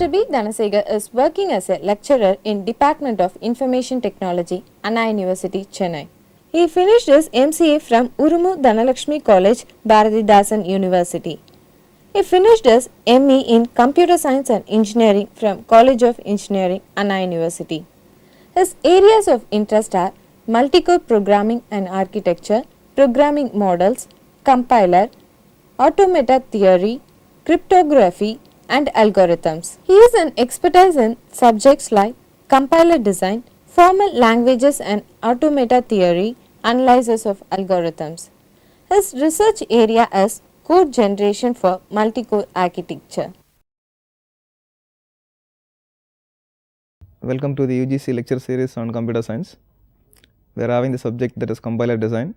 Mr. B. Dhanasegar is working as a lecturer in Department of Information Technology, Anna University, Chennai. He finished his MCA from Urumu Dhanalakshmi College, Bharatidasan University. He finished his ME in Computer Science and Engineering from College of Engineering, Anna University. His areas of interest are multi-core programming and architecture, programming models, compiler, automata theory, cryptography, and algorithms. He is an expert in subjects like compiler design, formal languages and automata theory, analysis of algorithms. His research area is code generation for multi-core architecture. Welcome to the UGC lecture series on computer science. We are having the subject that is compiler design,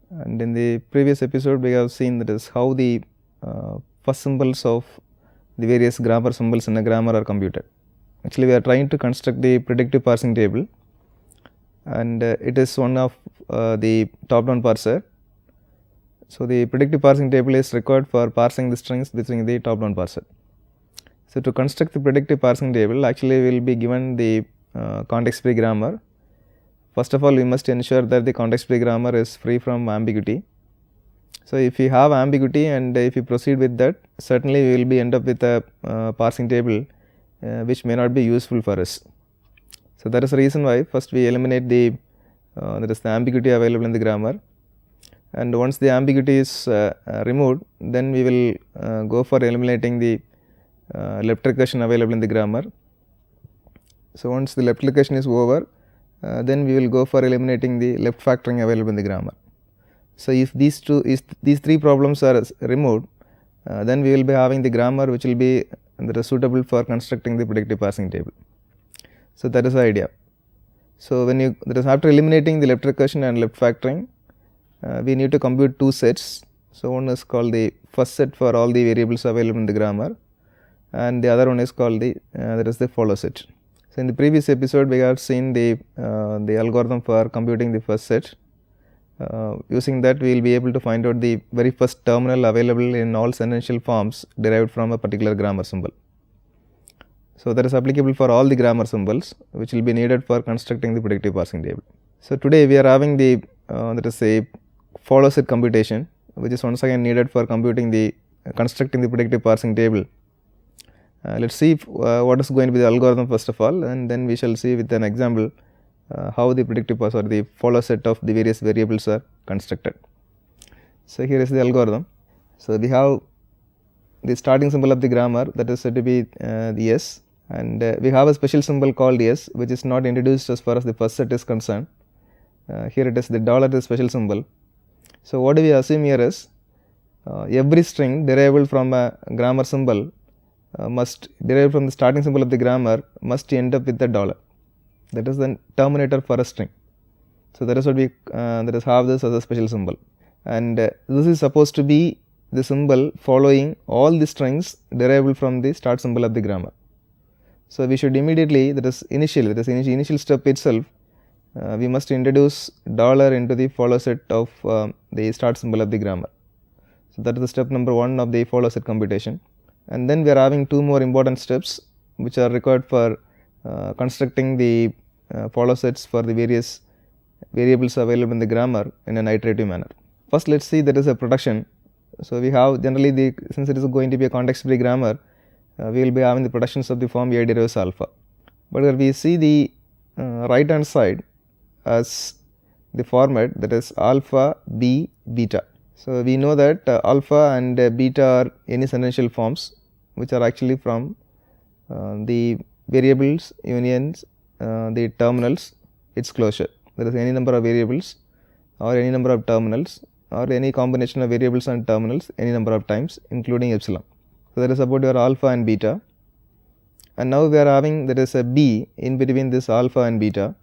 and in the previous episode we have seen that is how the first symbols of the various grammar symbols in a grammar are computed. Actually, we are trying to construct the predictive parsing table, and it is one of the top-down parser. So, the predictive parsing table is required for parsing the strings using the top-down parser. So, to construct the predictive parsing table, actually we will be given the context-free grammar. First of all, we must ensure that the context-free grammar is free from ambiguity. So, if we have ambiguity and if we proceed with that, certainly we will be end up with a parsing table which may not be useful for us. So, that is the reason why first we eliminate the that is the ambiguity available in the grammar, and once the ambiguity is removed, then we will go for eliminating the left recursion available in the grammar. So, once the left recursion is over, then we will go for eliminating the left factoring available in the grammar. So, if these three problems are removed, then we will be having the grammar which will be that is suitable for constructing the predictive parsing table. So, that is the idea. So, when you that is after eliminating the left recursion and left factoring, we need to compute two sets. So, one is called the first set for all the variables available in the grammar, and the other one is called the that is the follow set. So, in the previous episode we have seen the algorithm for computing the first set. Using that we will be able to find out the very first terminal available in all sentential forms derived from a particular grammar symbol. So, that is applicable for all the grammar symbols which will be needed for constructing the predictive parsing table. So, today we are having the that is a follow set computation, which is once again needed for computing the constructing the predictive parsing table. Let us see what is going to be the algorithm first of all, and then we shall see with an example how the predictive parser or the follow set of the various variables are constructed. So, here is the algorithm. So, we have the starting symbol of the grammar, that is said to be the S, and we have a special symbol called S which is not introduced as far as the first set is concerned. Here it is the dollar is special symbol. So, what do we assume here is every string derivable from a grammar symbol must derive from the starting symbol of the grammar must end up with the dollar. That is the terminator for a string. So, that is what we that is have this as a special symbol, and this is supposed to be the symbol following all the strings derivable from the start symbol of the grammar. So, we should immediately that is initial step itself we must introduce dollar into the follow set of the start symbol of the grammar. So, that is the step number 1 of the follow set computation, and then we are having two more important steps which are required for constructing the follow sets for the various variables available in the grammar in an iterative manner. First, let us see that is a production. So, we have generally since it is going to be a context free grammar, we will be having the productions of the form A derives alpha, but where we see the right hand side as the format that is alpha, b, beta. So, we know that alpha and beta are any sentential forms which are actually from the variables unions the terminals its closure. There is any number of variables or any number of terminals or any combination of variables and terminals any number of times including epsilon. So, that is about your alpha and beta, and now we are having there is a b in between this alpha and beta.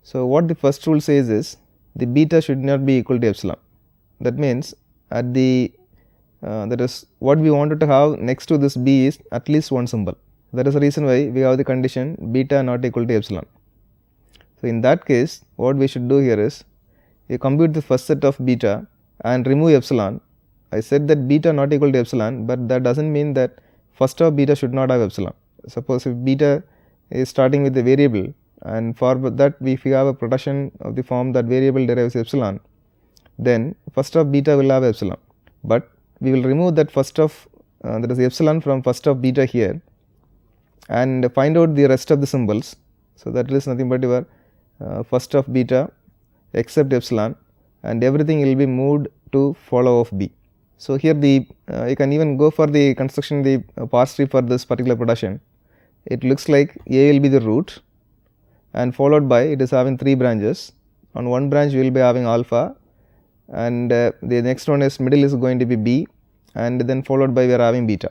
So, what the first rule says is the beta should not be equal to epsilon. That means at the that is what we wanted to have next to this b is at least one symbol. That is the reason why we have the condition beta not equal to epsilon. So, in that case what we should do here is you compute the first set of beta and remove epsilon. I said that beta not equal to epsilon, but that does not mean that first of beta should not have epsilon. Suppose if beta is starting with a variable, and for that if we have a production of the form that variable derives epsilon, then first of beta will have epsilon, but we will remove that first of that is epsilon from first of beta here and find out the rest of the symbols. So, that is nothing but your first of beta except epsilon, and everything will be moved to follow of b. So, here the you can even go for the construction the parse tree for this particular production. It looks like A will be the root and followed by it is having 3 branches. On one branch we will be having alpha, and the next one is middle is going to be b, and then followed by we are having beta.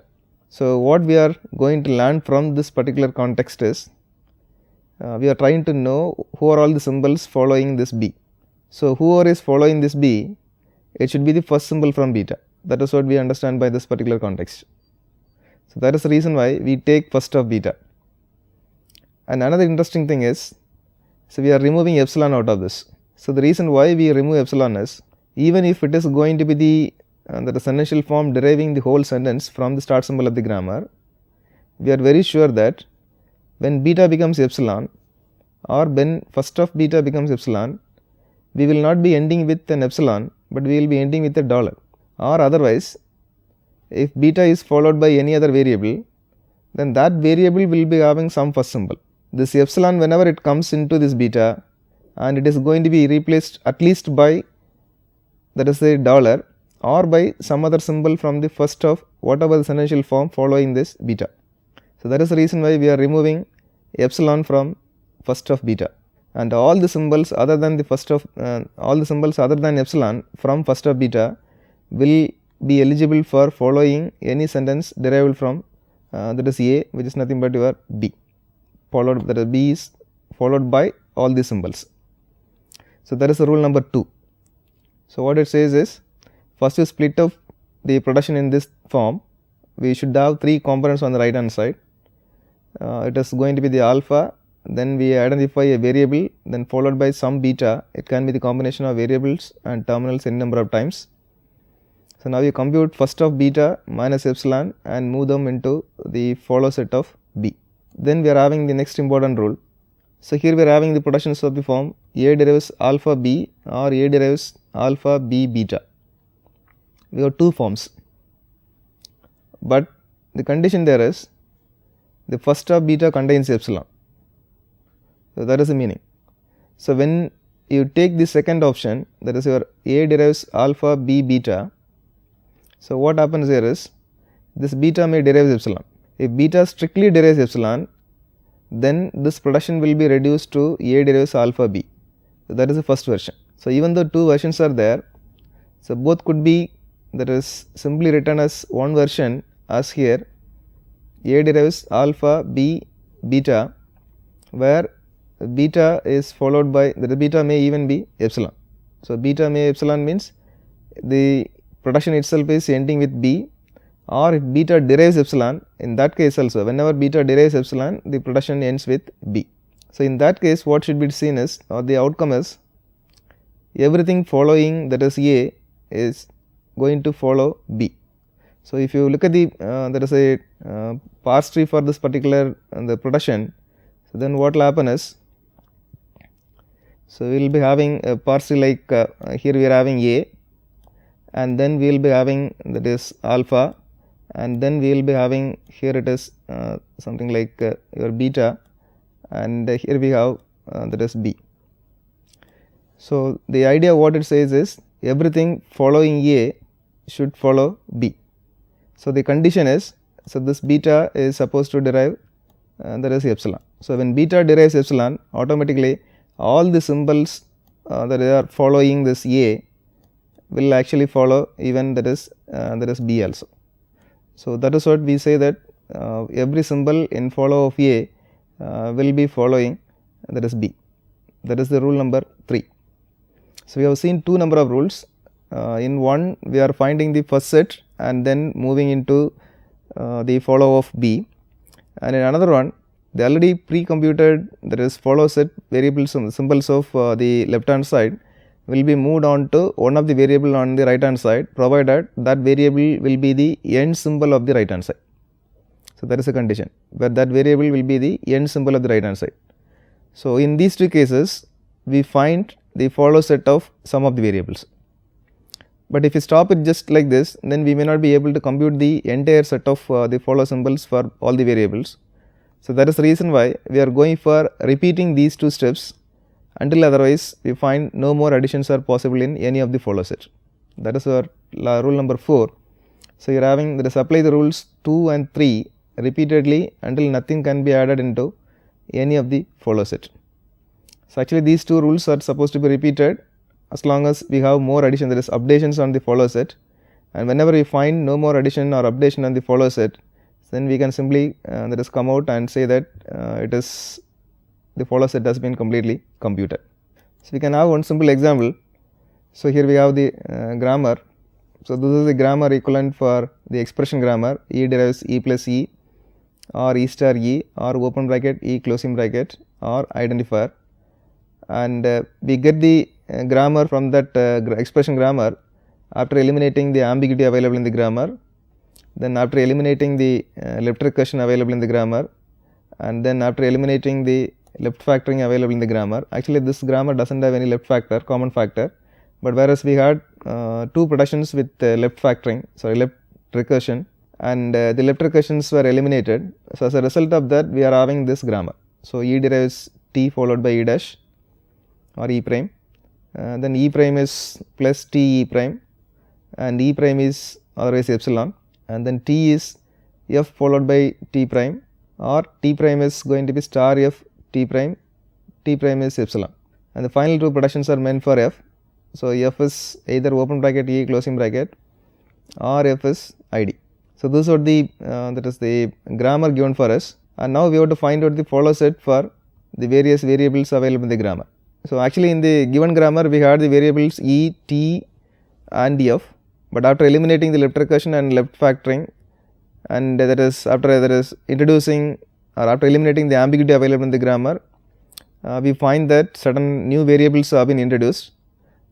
So, what we are going to learn from this particular context is we are trying to know who are all the symbols following this b. So, whoever is following this b, it should be the first symbol from beta. That is what we understand by this particular context. So, that is the reason why we take first of beta. And another interesting thing is, so we are removing epsilon out of this. So, the reason why we remove epsilon is, even if it is going to be the sentential form deriving the whole sentence from the start symbol of the grammar, we are very sure that when beta becomes epsilon or when first of beta becomes epsilon, we will not be ending with an epsilon, but we will be ending with a dollar. Or otherwise, if beta is followed by any other variable, then that variable will be having some first symbol. This epsilon, whenever it comes into this beta, and it is going to be replaced at least by, that is a dollar, or by some other symbol from the first of whatever the sentential form following this beta. So, that is the reason why we are removing epsilon from first of beta, and all the symbols other than the first of all the symbols other than epsilon from first of beta will be eligible for following any sentence derived from that is A, which is nothing but your B, followed, that is B is followed by all these symbols. So, that is the rule number 2. So, what it says is, first we split up the production in this form. We should have 3 components on the right hand side. It is going to be the alpha, then we identify a variable, then followed by some beta. It can be the combination of variables and terminals any number of times. So, now you compute first of beta minus epsilon and move them into the follow set of b. Then we are having the next important rule. So, here we are having the productions of the form A derives alpha b or A derives alpha b beta. We have 2 forms, but the condition there is the first of beta contains epsilon. So, that is the meaning. So, when you take the second option, that is your A derives alpha b beta. So, what happens here is this beta may derive epsilon. If beta strictly derives epsilon, then this production will be reduced to A derives alpha b. So, that is the first version. So, even though 2 versions are there, so both could be, that is simply written as one version as here A derives alpha b beta, where beta is followed by, that beta may even be epsilon. So, beta may epsilon means the production itself is ending with b, or if beta derives epsilon, in that case also whenever beta derives epsilon, the production ends with b. So, in that case what should be seen is, or the outcome is, everything following, that is A, is going to follow b. So, if you look at the there is a parse tree for this particular the production, so then what will happen is, so we will be having a parse tree like here we are having A, and then we will be having, that is alpha, and then we will be having here it is something like your beta, and here we have that is b. So, the idea what it says is everything following A should follow b. So, the condition is, so this beta is supposed to derive that is epsilon. So, when beta derives epsilon, automatically all the symbols that are following this A will actually follow even that is b also. So, that is what we say that every symbol in follow of A will be following that is b. That is the rule number 3. So, we have seen 2 number of rules. In one we are finding the first set and then moving into the follow of b, and in another one the already pre-computed, that is follow set variables symbols of the left hand side will be moved on to one of the variable on the right hand side, provided that variable will be the end symbol of the right hand side. So, that is a condition where that variable will be the end symbol of the right hand side. So, in these two cases we find the follow set of sum of the variables. But if you stop it just like this, then we may not be able to compute the entire set of the follow symbols for all the variables. So, that is the reason why we are going for repeating these two steps until otherwise we find no more additions are possible in any of the follow set. That is our rule number 4. So, you are having that is apply the rules 2 and 3 repeatedly until nothing can be added into any of the follow set. So, actually these two rules are supposed to be repeated as long as we have more addition, that is updations on the follow set, and whenever we find no more addition or updation on the follow set, then we can simply that is come out and say that it is the follow set has been completely computed. So, we can have one simple example. So, here we have the grammar. So, this is the grammar equivalent for the expression grammar. E derives E plus E or E star E or open bracket E closing bracket or identifier, and we get the grammar from that expression grammar after eliminating the ambiguity available in the grammar, then after eliminating the left recursion available in the grammar, and then after eliminating the left factoring available in the grammar. Actually this grammar does not have any left factor, common factor, but whereas we had two productions with left factoring, sorry, left recursion, and the left recursions were eliminated. So, as a result of that we are having this grammar. So, E derives T followed by E dash or E prime, then E prime is plus T E prime, and E prime is always epsilon, and then T is F followed by T prime, or T prime is going to be star F T prime is epsilon, and the final two productions are meant for F. So, F is either open bracket E closing bracket or F is ID. So, this is what the that is the grammar given for us, and now we have to find out the follow set for the various variables available in the grammar. So, actually in the given grammar we had the variables E, T and F, but after eliminating the left recursion and left factoring, and that is after that is introducing or after eliminating the ambiguity available in the grammar, we find that certain new variables have been introduced,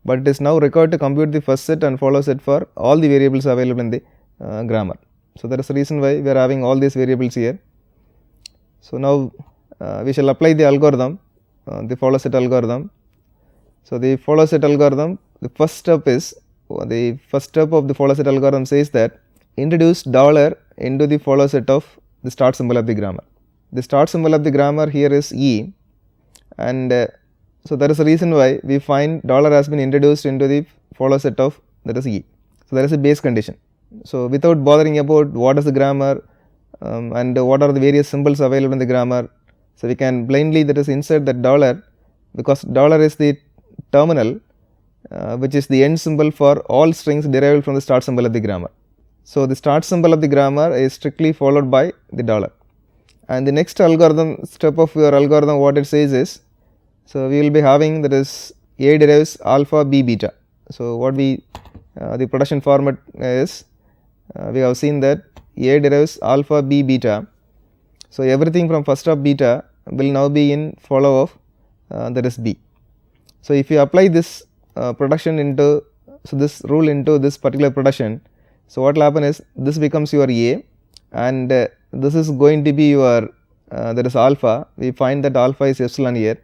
but it is now required to compute the first set and follow set for all the variables available in the grammar. So, that is the reason why we are having all these variables here. So, now we shall apply the algorithm, the follow set algorithm. So, the follow set algorithm, the first step is the first step of the follow set algorithm says that introduce dollar into the follow set of the start symbol of the grammar. The start symbol of the grammar here is E, and so that is the reason why we find dollar has been introduced into the follow set of that is E. So, that is a base condition. So, without bothering about what is the grammar and what are the various symbols available in the grammar, so we can blindly that is insert that dollar, because dollar is the terminal which is the end symbol for all strings derived from the start symbol of the grammar. So, the start symbol of the grammar is strictly followed by the dollar, and the next algorithm step of your algorithm what it says is, so we will be having that is A derives alpha B beta. So, what we the production format is we have seen that A derives alpha B beta. So, everything from first of beta will now be in follow of that is B. So, if you apply this production into, so this rule into this particular production, so what will happen is this becomes your A, and this is going to be your that is alpha. We find that alpha is epsilon here,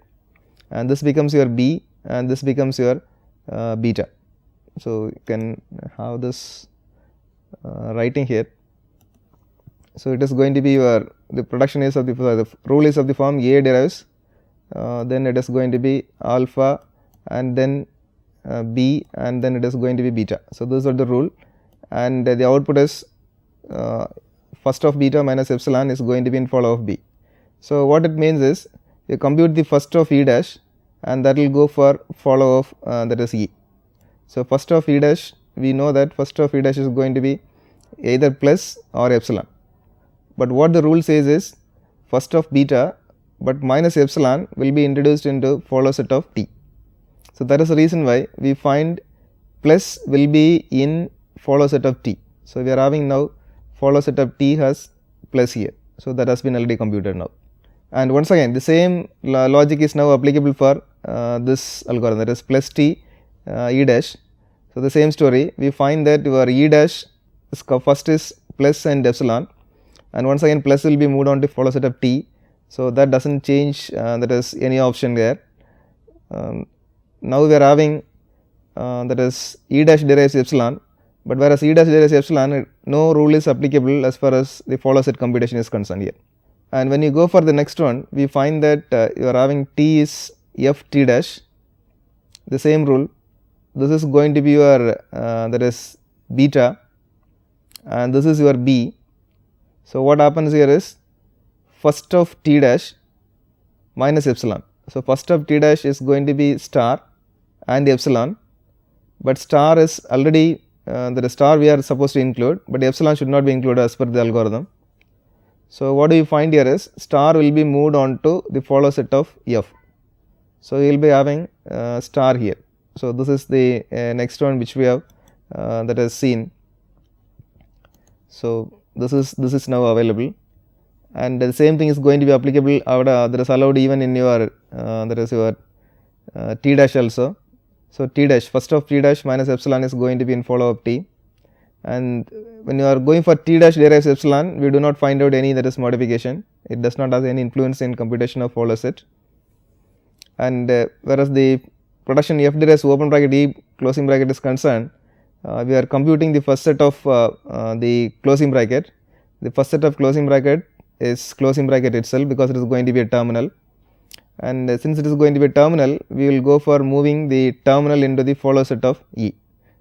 and this becomes your B, and this becomes your beta. So, you can have this writing here. So, it is going to be your the production is of the rule is of the form A derives, then it is going to be alpha and then B, and then it is going to be beta. So, this is the rule, and the output is first of beta minus epsilon is going to be in follow of B. So, what it means is you compute the first of E dash, and that will go for follow of that is E. So, first of E dash, we know that first of E dash is going to be either plus or epsilon, but what the rule says is first of beta, but minus epsilon will be introduced into follow set of T. So, that is the reason why we find plus will be in follow set of T. So, we are having now follow set of T has plus here. So, that has been already computed now, and once again the same logic is now applicable for this algorithm, that is plus T E dash. So, the same story, we find that your E dash is first is plus and epsilon, and once again plus will be moved on to follow set of t. So, that does not change, that is any option there. Now, we are having that is E dash derives epsilon, but whereas E dash derives epsilon, no rule is applicable as far as the follow set computation is concerned here. And when you go for the next one, we find that you are having t is f t dash, the same rule. This is going to be your that is beta, and this is your b. So, what happens here is first of t dash minus epsilon. So, first of t dash is going to be star and epsilon, but star is already the star we are supposed to include, but epsilon should not be included as per the algorithm. So, what do you find here is star will be moved on to the follow set of f. So, you will be having star here. So, this is the next one which we have that is seen. So, this is now available, and the same thing is going to be applicable that is allowed even in your that is your t dash also. So, t dash first of t dash minus epsilon is going to be in follow of t, and when you are going for t dash derives epsilon, we do not find out any that is modification. It does not have any influence in computation of follow set, and whereas the production f derives open bracket e closing bracket is concerned, we are computing the first set of the closing bracket. The first set of closing bracket is closing bracket itself, because it is going to be a terminal, and since it is going to be a terminal, we will go for moving the terminal into the follow set of e.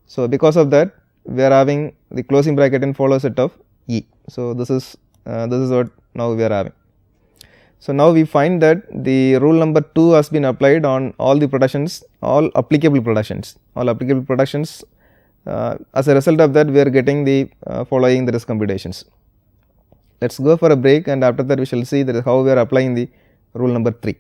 So, because of that, we are having the closing bracket in follow set of e. So, this is what now we are having. So, now we find that the rule number 2 has been applied on all the productions, all applicable productions. As a result of that, we are getting the following the risk computations. Let us go for a break, and after that we shall see that how we are applying the rule number 3.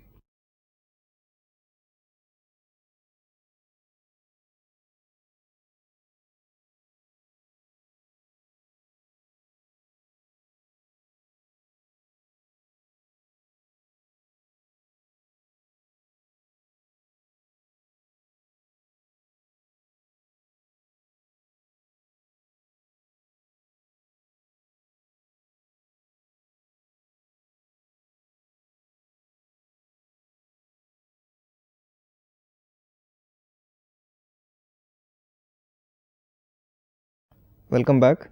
Welcome back.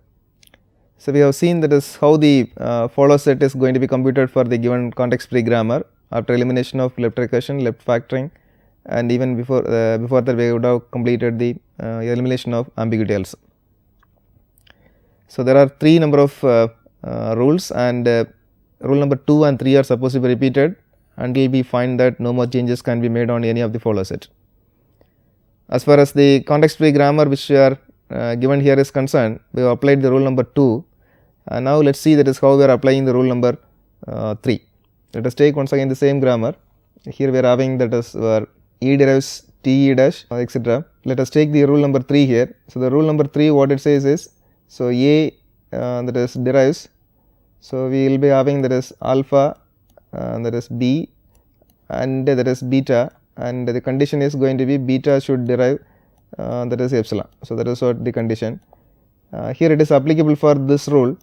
So, we have seen that is how the follow set is going to be computed for the given context free grammar after elimination of left recursion, left factoring, and even before that we would have completed the elimination of ambiguity also. So, there are 3 number of rules, and rule number 2 and 3 are supposed to be repeated until we find that no more changes can be made on any of the follow set. As far as the context free grammar which are given here is concerned, we have applied the rule number 2, and now let us see that is how we are applying the rule number 3. Let us take once again the same grammar. Here we are having that is where e derives t e dash etc. Let us take the rule number 3 here. So, the rule number 3 what it says is, so a that is derives, so we will be having that is alpha that is b and that is beta, and the condition is going to be beta should derive that is epsilon. So, that is what the condition. Here it is applicable for this rule.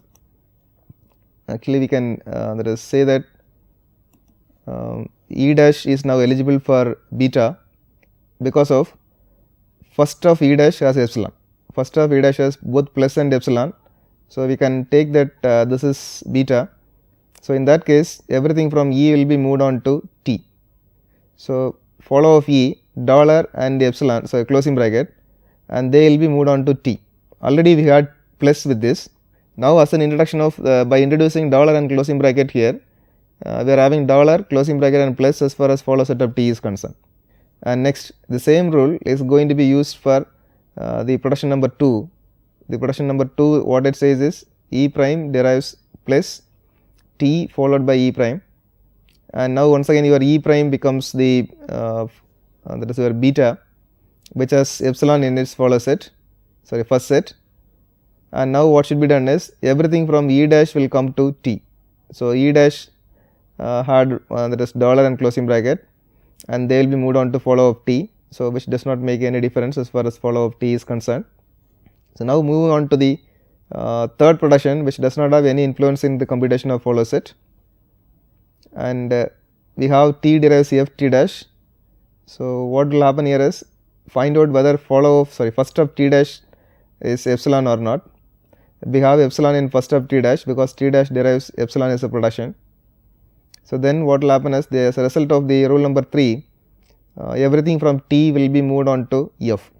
Actually, we can that is say that e dash is now eligible for beta because of first of e dash has epsilon. First of e dash has both plus and epsilon. So, we can take that this is beta. So, in that case everything from e will be moved on to t. So, follow of e dollar and epsilon, so closing bracket, and they will be moved on to t. Already we had plus with this. Now, as an introduction of by introducing dollar and closing bracket here, we are having dollar closing bracket and plus as far as follow set of t is concerned. And next the same rule is going to be used for the production number 2. The production number 2 what it says is e prime derives plus t followed by e prime, and now once again your e prime becomes the that is your beta which has epsilon in its follow set, sorry first set, and now what should be done is everything from e dash will come to t. So, e dash had that is dollar and closing bracket, and they will be moved on to follow of t. So, which does not make any difference as far as follow of t is concerned. So, now moving on to the third production which does not have any influence in the computation of follow set, and we have t derives f t dash. So, what will happen here is find out whether first of t dash is epsilon or not. We have epsilon in first of t dash because t dash derives epsilon as a production. So, then what will happen is as a result of the rule number 3, everything from t will be moved on to f,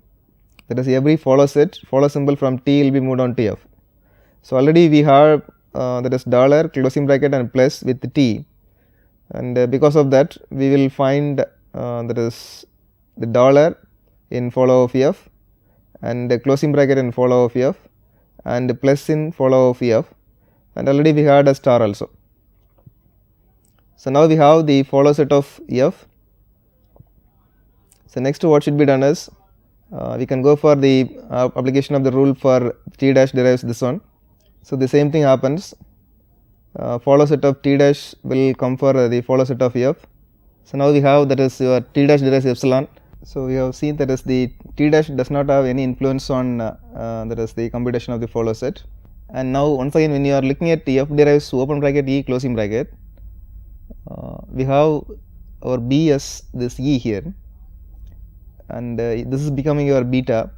that is every follow symbol from t will be moved on to f. So, already we have that is dollar closing bracket and plus with t, and because of that we will find that is the dollar in follow of f and closing bracket in follow of f and plus in follow of f, and already we had a star also. So, now we have the follow set of f. So, next what should be done is we can go for the application of the rule for t dash derives this one. So, the same thing happens, follow set of t dash will come for the follow set of f. So, now we have that is your t dash derives epsilon. So, we have seen that is the t dash does not have any influence on that is the computation of the follow set. And now once again when you are looking at f derives open bracket e closing bracket, we have our b as this e here, and this is becoming your beta,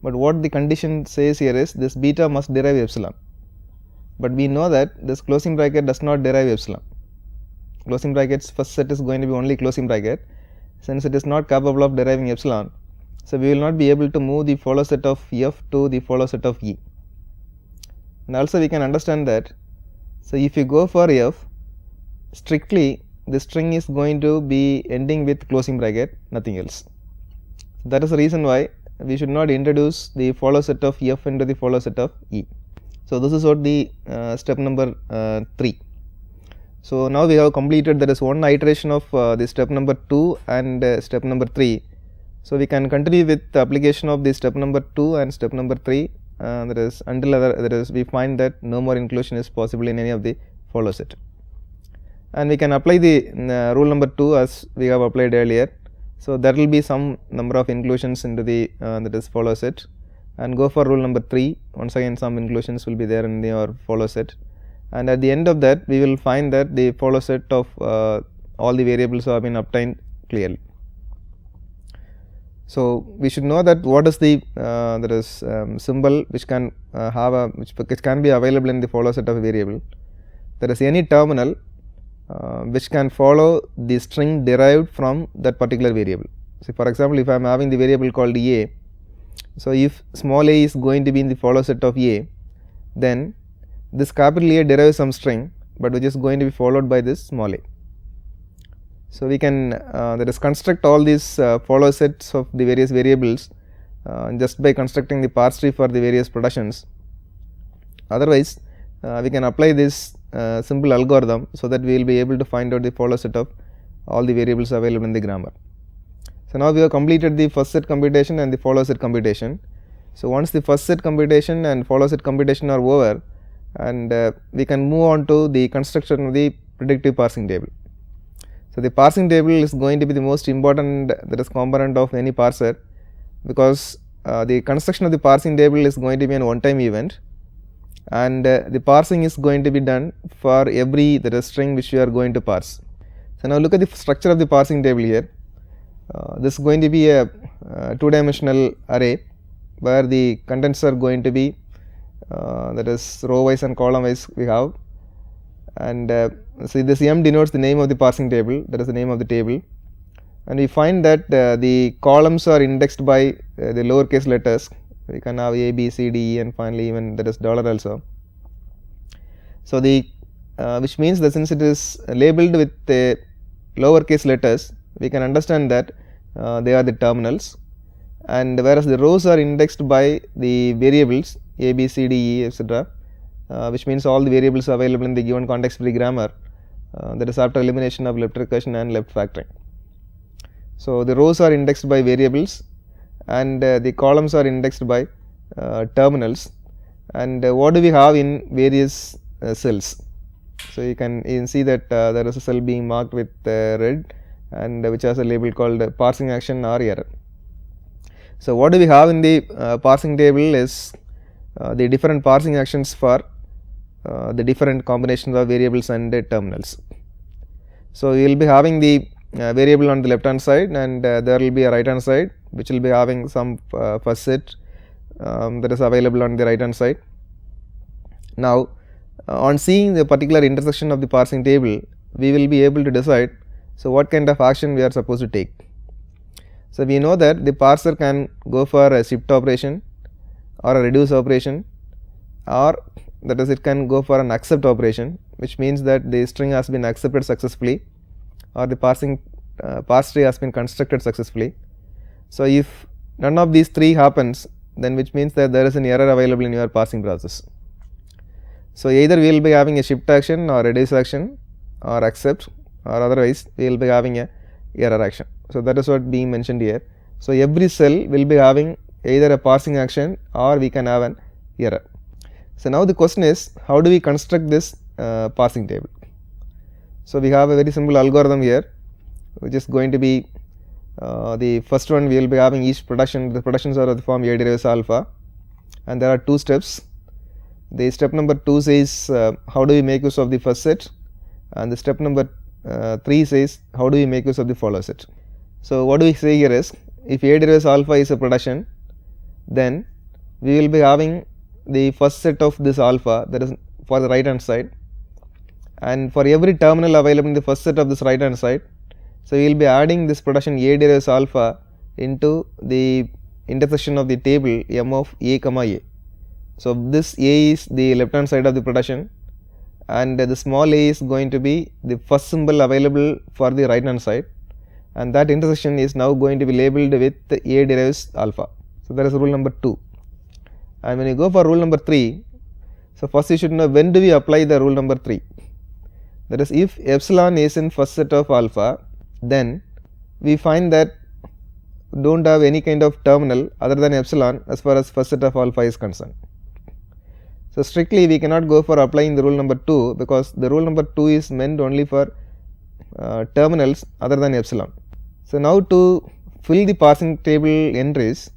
but what the condition says here is this beta must derive epsilon, but we know that this closing bracket does not derive epsilon. Closing bracket's first set is going to be only closing bracket, since it is not capable of deriving epsilon. So, we will not be able to move the follow set of f to the follow set of e, and also we can understand that. So, if you go for f, strictly the string is going to be ending with closing bracket, nothing else. So, that is the reason why we should not introduce the follow set of f into the follow set of e. So, this is what the step number 3. So, now we have completed there is one iteration of the step number 2 and step number 3. So, we can continue with the application of the step number 2 and step number 3, that is until we find that no more inclusion is possible in any of the follow set, and we can apply the rule number 2 as we have applied earlier. So, there will be some number of inclusions into the that is follow set, and go for rule number 3. Once again some inclusions will be there in your follow set, and at the end of that we will find that the follow set of all the variables have been obtained clearly. So, we should know that what is the that is symbol which can have which can be available in the follow set of a variable. There is any terminal which can follow the string derived from that particular variable. So, for example, if I am having the variable called a, so if small a is going to be in the follow set of a, then this capital A derives some string, but which is going to be followed by this small a. So, we can that is construct all these follow sets of the various variables just by constructing the parse tree for the various productions. Otherwise, we can apply this simple algorithm, so that we will be able to find out the follow set of all the variables available in the grammar. So, now we have completed the first set computation and the follow set computation. So, once the first set computation and follow set computation are over, and we can move on to the construction of the predictive parsing table. So, the parsing table is going to be the most important that is component of any parser, because the construction of the parsing table is going to be an one time event, and the parsing is going to be done for every that is string which you are going to parse. So, now look at the structure of the parsing table here. This is going to be a two-dimensional array where the contents are going to be that is row wise and column wise we have, and so this m denotes the name of the parsing table, that is the name of the table, and we find that the columns are indexed by the lowercase letters. We can have a, b, c, d, e, and finally even that is dollar also. So, the which means that since it is labeled with lowercase letters, we can understand that they are the terminals, and whereas the rows are indexed by the variables a, b, c, d, e, etc., which means all the variables available in the given context free grammar, that is after elimination of left recursion and left factoring. So, the rows are indexed by variables, and the columns are indexed by terminals, and what do we have in various cells. So, you can see that there is a cell being marked with red, and which has a label called parsing action or error. So, what do we have in the parsing table is the different parsing actions for the different combinations of variables and terminals. So, we will be having the variable on the left hand side, and there will be a right hand side which will be having some first set that is available on the right hand side. Now, on seeing the particular intersection of the parsing table, we will be able to decide, so what kind of action we are supposed to take. So, we know that the parser can go for a shift operation or a reduce operation, or that is, it can go for an accept operation, which means that the string has been accepted successfully or the parse tree has been constructed successfully. So, if none of these three happens, then which means that there is an error available in your parsing process. So, either we will be having a shift action or reduce action or accept, or otherwise we will be having a error action. So, that is what being mentioned here. So, every cell will be having either a parsing action or we can have an error. So, now the question is, how do we construct this parsing table? So, we have a very simple algorithm here, which is going to be the first one. We will be having each production, the productions are of the form A derives alpha, and there are two steps. The step number 2 says how do we make use of the first set, and the step number 3 says how do we make use of the follow set. So, what do we say here is, if A derives alpha is a production, then we will be having the first set of this alpha, that is for the right hand side, and for every terminal available in the first set of this right hand side. So, we will be adding this production A derives alpha into the intersection of the table M of A comma A. So, this A is the left hand side of the production, and the small a is going to be the first symbol available for the right hand side, and that intersection is now going to be labeled with A derives alpha. So, that is rule number 2. And when you go for rule number 3, so first you should know when do we apply the rule number 3. That is, if epsilon is in first set of alpha, then we find that do not have any kind of terminal other than epsilon as far as first set of alpha is concerned. So, strictly we cannot go for applying the rule number 2, because the rule number 2 is meant only for terminals other than epsilon. So, now to fill the parsing table entries,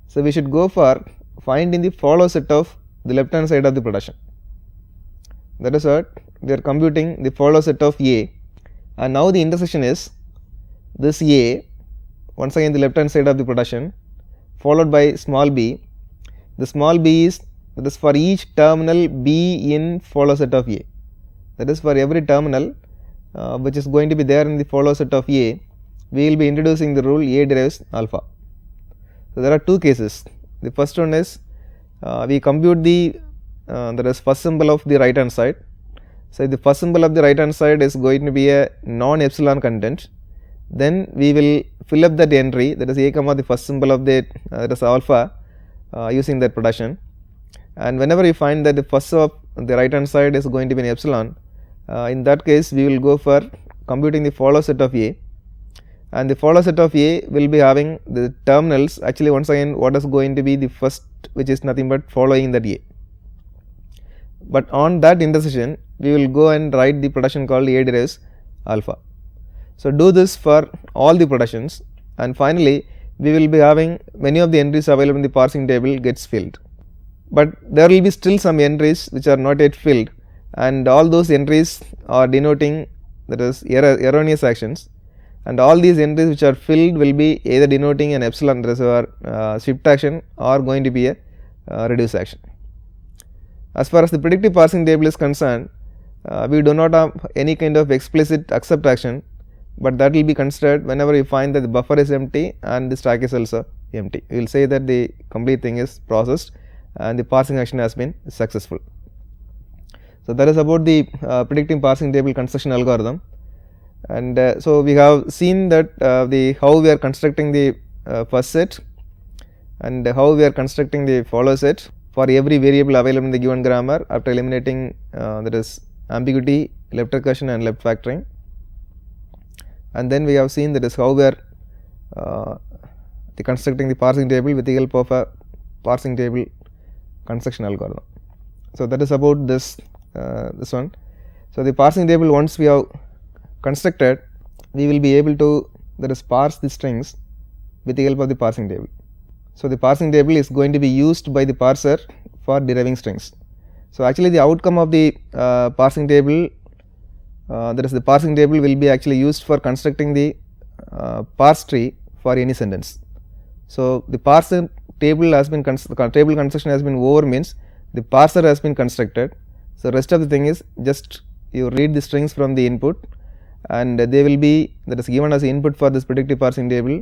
so we should go for finding the follow set of the left hand side of the production. That is what we are computing the follow set of A, and now the intersection is this A, once again the left hand side of the production, followed by small b. The small b is, that is for each terminal B in follow set of A, that is for every terminal which is going to be there in the follow set of A, we will be introducing the rule A derives alpha. So, there are two cases. The first one is we compute the that is first symbol of the right hand side. So, if the first symbol of the right hand side is going to be a non epsilon content, then we will fill up that entry, that is A comma the first symbol of the that is alpha using that production. And whenever we find that the first of the right hand side is going to be an epsilon, in that case we will go for computing the follow set of A, and the follow set of A will be having the terminals, actually once again what is going to be the first, which is nothing but following that A. But on that intersection we will go and write the production called A derives alpha. So, do this for all the productions, and finally we will be having many of the entries available in the parsing table gets filled. But there will be still some entries which are not yet filled, and all those entries are denoting, that is erroneous actions, and all these entries which are filled will be either denoting an epsilon, that is a shift action, or going to be a reduce action. As far as the predictive parsing table is concerned, we do not have any kind of explicit accept action, but that will be considered whenever we find that the buffer is empty and the stack is also empty. We will say that the complete thing is processed and the parsing action has been successful. So, that is about the predicting parsing table construction algorithm, and so we have seen that the how we are constructing the first set and how we are constructing the follow set for every variable available in the given grammar after eliminating that is ambiguity, left recursion and left factoring. And then we have seen that is how we are constructing the parsing table with the help of a parsing table construction algorithm. So, that is about this one. So, the parsing table, once we have constructed, we will be able to, that is, parse the strings with the help of the parsing table. So, the parsing table is going to be used by the parser for deriving strings. So, actually the outcome of the parsing table, that is the parsing table will be actually used for constructing the parse tree for any sentence. So, the parser table has been table construction has been over, means the parser has been constructed. So, rest of the thing is just you read the strings from the input, and they will be, that is given as input for this predictive parsing table,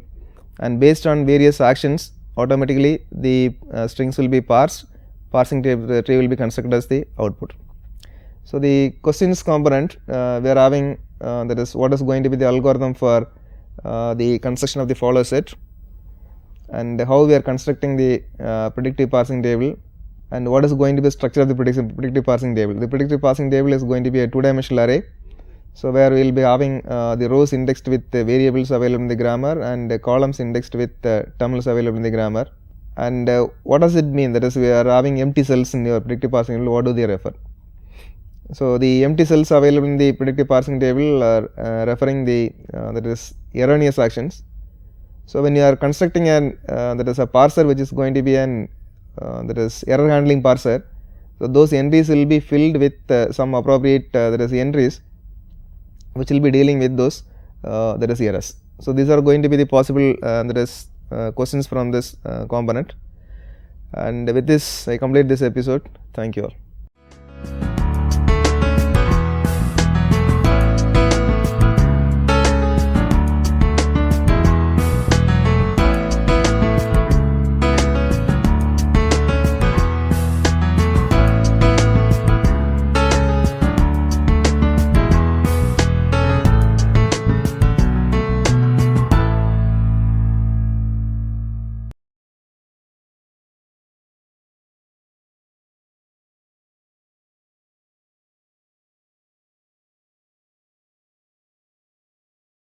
and based on various actions automatically the strings will be parsed, parsing tree will be constructed as the output. So, the questions component we are having, that is what is going to be the algorithm for the construction of the follow set, and how we are constructing the predictive parsing table, and what is going to be the structure of the predictive parsing table. The predictive parsing table is going to be a 2-dimensional array. So, where we will be having the rows indexed with the variables available in the grammar, and the columns indexed with terminals available in the grammar. And what does it mean? That is, we are having empty cells in your predictive parsing table. What do they refer? So, the empty cells available in the predictive parsing table are referring the that is erroneous actions. So, when you are constructing an that is a parser which is going to be an that is error handling parser, so those entries will be filled with some appropriate that is entries which will be dealing with those that is errors. So, these are going to be the possible that is questions from this component, and with this I complete this episode. Thank you all.